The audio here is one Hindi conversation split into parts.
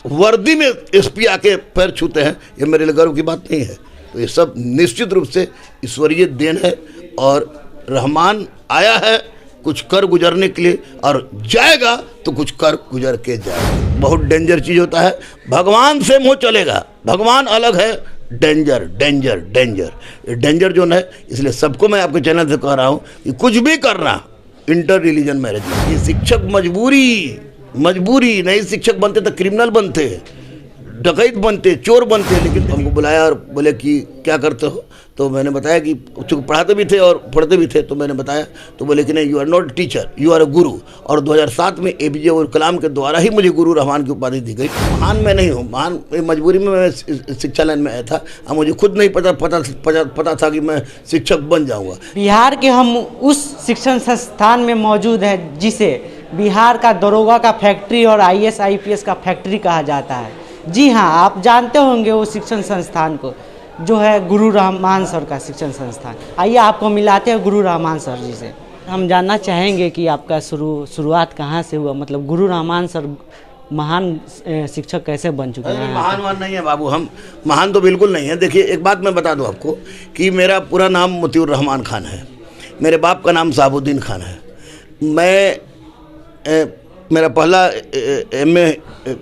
वर्दी में एसपी आके पैर छूते हैं, ये मेरे लिए गर्व की बात नहीं है। तो ये सब निश्चित रूप से ईश्वरीय देन है और रहमान आया है कुछ कर गुजरने के लिए और जाएगा तो कुछ कर गुजर के जाएगा। बहुत डेंजर चीज़ होता है, भगवान से मुँह चलेगा, भगवान अलग है, डेंजर डेंजर डेंजर। ये डेंजर जोन है, इसलिए सबको मैं आपके चैनल से कह रहा हूँ कि कुछ भी करना इंटर रिलीजन मैरिज। ये शिक्षक मजबूरी नहीं, शिक्षक बनते तो क्रिमिनल बनते, डकैत बनते, चोर बनते। लेकिन हमको बुलाया और बोले कि क्या करते हो, तो मैंने बताया कि चूँकि पढ़ाते भी थे और पढ़ते भी थे, तो मैंने बताया, तो बोले कि नहीं, you are not teacher, you are a guru. और 2007 में APJ अब्दुल कलाम के द्वारा ही मुझे गुरु रहमान की उपाधि दी गई। महान मैं नहीं हूँ, महान मजबूरी में मैं शिक्षा लाइन में आया था और मुझे खुद नहीं पता था कि मैं शिक्षक बन जाऊँगा। बिहार के हम उस शिक्षण संस्थान में मौजूद है जिसे बिहार का दरोगा का फैक्ट्री और IAS IPS का फैक्ट्री कहा जाता है। जी हाँ, आप जानते होंगे वो शिक्षण संस्थान को, जो है गुरु रहमान सर का शिक्षण संस्थान। आइए आपको मिलाते हैं गुरु रहमान सर जी से। हम जानना चाहेंगे कि आपका शुरुआत कहाँ से हुआ, मतलब गुरु रहमान सर महान शिक्षक कैसे बन चुके हैं? महान नहीं है बाबू, हम महान तो बिल्कुल नहीं है। देखिए एक बात मैं बता दूं आपको कि मेरा पूरा नाम मोतीउर रहमान खान है, मेरे बाप का नाम साहबुद्दीन खान है। मेरा पहला MA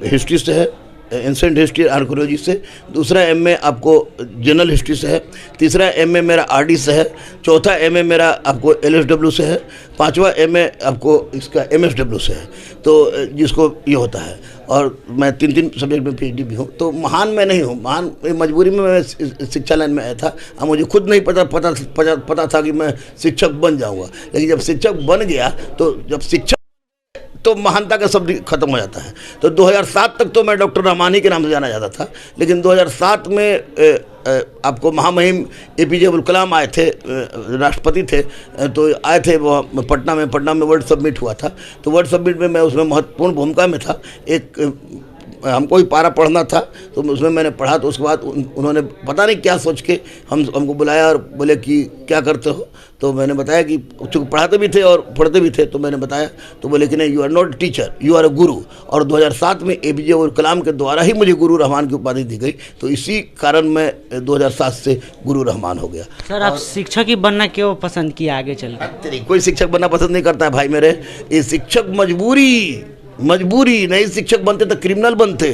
हिस्ट्री से है, एंसेंट हिस्ट्री आर्कोलॉजी से, दूसरा MA आपको जनरल हिस्ट्री से है, तीसरा MA मेरा RD से है, चौथा MA मेरा आपको LSW से है, पांचवा MA आपको इसका MSW से है, तो जिसको ये होता है। और मैं तीन सब्जेक्ट में PhD भी हूँ। तो महान मैं नहीं हूँ, महान मजबूरी में मैं शिक्षा लाइन में आया था और मुझे खुद नहीं पता था कि मैं शिक्षक बन जाऊँगा। लेकिन जब शिक्षक बन गया तो तो महानता का शब्द खत्म हो जाता है। तो 2007 तक तो मैं डॉक्टर रहमानी के नाम से जाना जाता था, लेकिन 2007 में आपको महामहिम APJ अब्दुल कलाम आए थे, राष्ट्रपति थे, तो आए थे वो पटना में वर्ड सब्मिट हुआ था। तो वर्ड सब्मिट में मैं उसमें महत्वपूर्ण भूमिका में था। एक हमको ही पारा पढ़ना था, तो उसमें मैंने पढ़ा। तो उसके बाद उन्होंने पता नहीं क्या सोच के हमको बुलाया और बोले कि क्या करते हो, तो मैंने बताया कि चूँकि पढ़ाते भी थे और पढ़ते भी थे, तो मैंने बताया, तो बोले कि नहीं, you are not teacher, you are a guru. और 2007 में APJ अब्दुल कलाम के द्वारा ही मुझे गुरु रहमान की उपाधि दी गई। तो इसी कारण मैं 2007 से गुरु रहमान हो गया। सर आप शिक्षक ही बनना क्यों पसंद किया आगे चल कर? कोई शिक्षक बनना पसंद नहीं करता है भाई मेरे, ये शिक्षक मजबूरी नहीं, शिक्षक बनते तो क्रिमिनल बनते,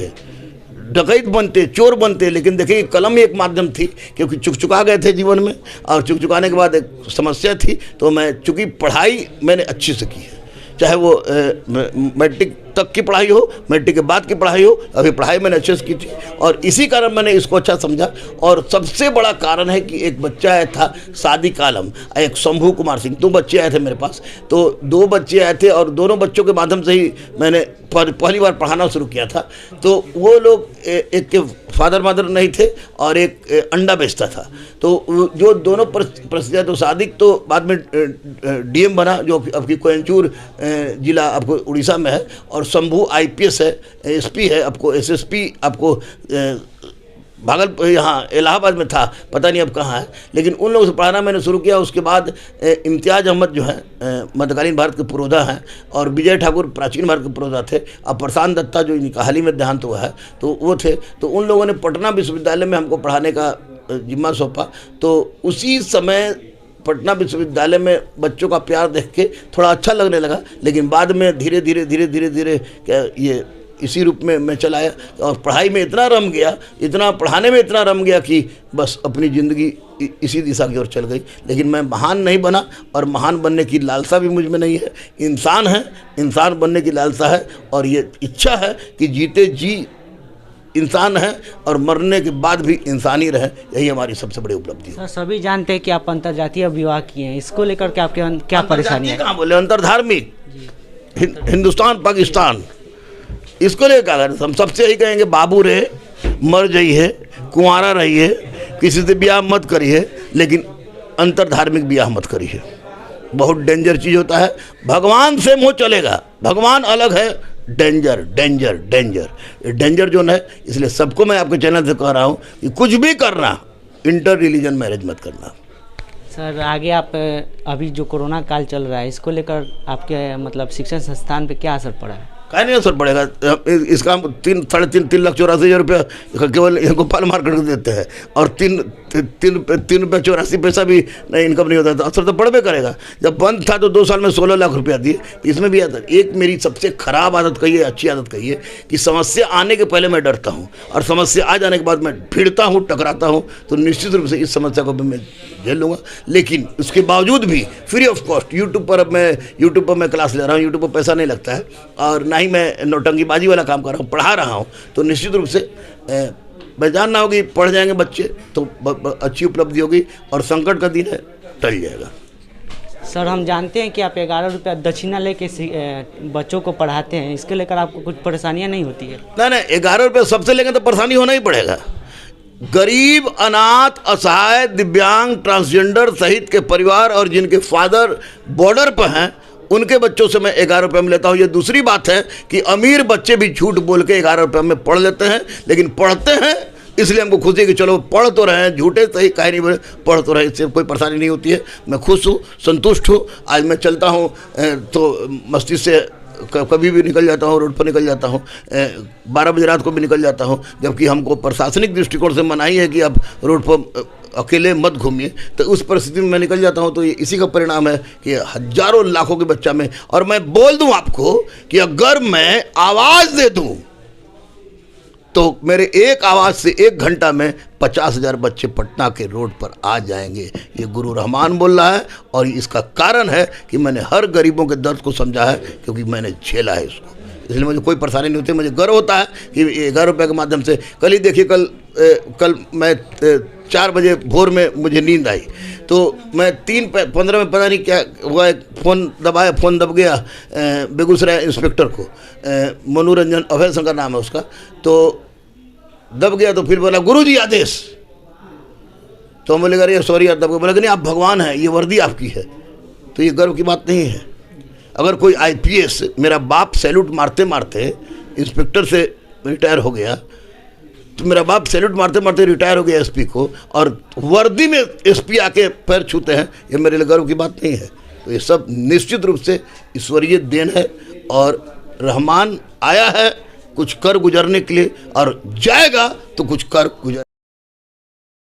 डकैत बनते, चोर बनते। लेकिन देखिए कलम ही एक माध्यम थी, क्योंकि चुका गए थे जीवन में, और चुकाने के बाद एक समस्या थी। तो मैं चूँकि पढ़ाई मैंने अच्छी से की है, चाहे वो मैट्रिक तक की पढ़ाई हो, मैट्रिक के बाद की पढ़ाई हो, अभी पढ़ाई मैंने अच्छे से की थी और इसी कारण मैंने इसको अच्छा समझा। और सबसे बड़ा कारण है कि एक बच्चा आया था सादिक आलम, एक शंभू कुमार सिंह, 2 बच्चे आए थे मेरे पास। तो 2 बच्चे आए थे और दोनों बच्चों के माध्यम से ही मैंने पहली बार पढ़ाना शुरू किया था। तो वो लोग, एक के फादर मदर नहीं थे और एक अंडा बेचता था। तो जो दोनों प्रसिद्ध, तो सादिक तो बाद में DM बना, जो आपकी कोयंचूर जिला आपको उड़ीसा में है, और शंभू IPS है, SP है, आपको SSP आपको भागलपुर, यहाँ इलाहाबाद में था, पता नहीं अब कहाँ है। लेकिन उन लोगों से पढ़ाना मैंने शुरू किया। उसके बाद इम्तियाज़ अहमद जो है मध्यकालीन भारत के पुरोधा हैं, और विजय ठाकुर प्राचीन भारत के पुरोधा थे, और प्रशांत दत्ता जो इनका हाल ही में देहांत हुआ है, तो वो थे। तो उन लोगों ने पटना विश्वविद्यालय में हमको पढ़ाने का जिम्मा सौंपा। तो उसी समय पटना विश्वविद्यालय में बच्चों का प्यार देख के थोड़ा अच्छा लगने लगा। लेकिन बाद में धीरे धीरे क्या ये इसी रूप में मैं चलाया, और पढ़ाई में इतना रम गया, पढ़ाने में इतना रम गया कि बस अपनी ज़िंदगी इसी दिशा की ओर चल गई। लेकिन मैं महान नहीं बना, और महान बनने की लालसा भी मुझ में नहीं है। इंसान है, इंसान बनने की लालसा है, और ये इच्छा है कि जीते जी इंसान है और मरने के बाद भी इंसान ही रहे। यही हमारी सबसे बड़ी उपलब्धि है। सर सभी जानते हैं कि आप अंतर्जातीय विवाह किए हैं, इसको लेकर के आपके क्या परेशानी है? कहाँ बोले, अंतर्धार्मिक, हिंदुस्तान पाकिस्तान, इसको लेकर हम सबसे यही कहेंगे, बाबू रहे, मर जाइए, कुंवारा रहिए, किसी से ब्याह मत करिए, लेकिन अंतर्धार्मिक ब्याह मत करिए। बहुत डेंजर चीज़ होता है, भगवान से मुँह चलेगा, भगवान अलग है, डेंजर डेंजर डेंजर। ये डेंजर जोन है, इसलिए सबको मैं आपके चैनल से कह रहा हूँ कि कुछ भी करना इंटर रिलीजन मैरिज मत करना। सर आगे आप अभी जो कोरोना काल चल रहा है, इसको लेकर आपके मतलब शिक्षण संस्थान पे क्या असर पड़ा है? क्या नहीं असर पड़ेगा। इसका हम 3.84 रुपया केवल गोपाल मार्केट को देते हैं और 3.84 पैसा भी नहीं इनकम नहीं होता, तो असर तो पड़बे करेगा। जब बंद था तो 2 साल में 16 लाख रुपया दिए, इसमें भी आता। एक मेरी सबसे खराब आदत कहिए, अच्छी आदत कहिए, कि समस्या आने के पहले मैं डरता हूँ और समस्या आ जाने के बाद मैं भिड़ता हूँ, टकराता हूँ। तो निश्चित रूप से इस समस्या को भी मैं झेल लूँगा, लेकिन उसके बावजूद भी फ्री ऑफ कॉस्ट यूट्यूब पर मैं क्लास ले रहा हूँ। यूट्यूब पर पैसा नहीं लगता है और ना ही मैं नौटंकीबाजी वाला काम कर रहा हूँ, पढ़ा रहा हूँ। तो निश्चित रूप से मैं जानना होगी, पढ़ जाएंगे बच्चे तो अच्छी उपलब्धि होगी और संकट का दिन है टल जाएगा। सर हम जानते हैं कि आप 11 रुपया दक्षिणा लेके बच्चों को पढ़ाते हैं, इसके लेकर आपको कुछ परेशानियां नहीं होती है? नहीं, 11 रुपये सबसे लेंगे तो परेशानी होना ही पड़ेगा। गरीब, अनाथ, असहाय, दिव्यांग, ट्रांसजेंडर सहित के परिवार और जिनके फादर बॉर्डर पर हैं, उनके बच्चों से मैं 11 रुपये में लेता हूँ। ये दूसरी बात है कि अमीर बच्चे भी झूठ बोल के 11 रुपये में पढ़ लेते हैं, लेकिन पढ़ते हैं इसलिए हमको खुशी है कि चलो पढ़ तो रहे हैं, झूठे सही कहीं नहीं बोले, पढ़ तो रहे, इससे कोई परेशानी नहीं होती है। मैं खुश हूँ, संतुष्ट हूँ। आज मैं चलता हूँ तो मस्जिद से कभी भी निकल जाता हूँ, रोड पर निकल जाता हूँ, 12 बजे रात को भी निकल जाता हूँ, जबकि हमको प्रशासनिक दृष्टिकोण से मनाही है कि अब रोड पर अकेले मत घूमिए। तो उस परिस्थिति में मैं निकल जाता हूँ। तो ये इसी का परिणाम है कि हजारों लाखों के बच्चा में, और मैं बोल दूँ आपको कि अगर मैं आवाज़ दे दूँ तो मेरे एक आवाज़ से 1 घंटा में 50,000 बच्चे पटना के रोड पर आ जाएंगे। ये गुरु रहमान बोल रहा है और इसका कारण है कि मैंने हर गरीबों के दर्द को समझा है, क्योंकि मैंने झेला है इसको, इसलिए मुझे कोई परेशानी नहीं होती। मुझे गर्व होता है कि 11 रुपये के माध्यम से, कल ही देखिए, कल मैं 4 बजे भोर में मुझे नींद आई तो मैं 3:15 में पता नहीं क्या हुआ, फ़ोन दबाया, फ़ोन दब गया बेगूसराय इंस्पेक्टर को, मनोरंजन अभय शंकर नाम है उसका, तो दब गया। तो फिर बोला गुरुजी आदेश, तो हम बोले अरे सॉरी यार दब गया। बोला कि नहीं आप भगवान हैं, ये वर्दी आपकी है। तो ये गर्व की बात नहीं है। अगर कोई IPS, मेरा बाप सैल्यूट मारते मारते इंस्पेक्टर से रिटायर हो गया, तो मेरा बाप सैल्यूट मारते मारते रिटायर हो गया SP को, और वर्दी में SP आके पैर छूते हैं, ये मेरे लिए गर्व की बात नहीं है। तो ये सब निश्चित रूप से ईश्वरीय देन है, और रहमान आया है कुछ कर गुजरने के लिए और जाएगा तो कुछ कर गुजर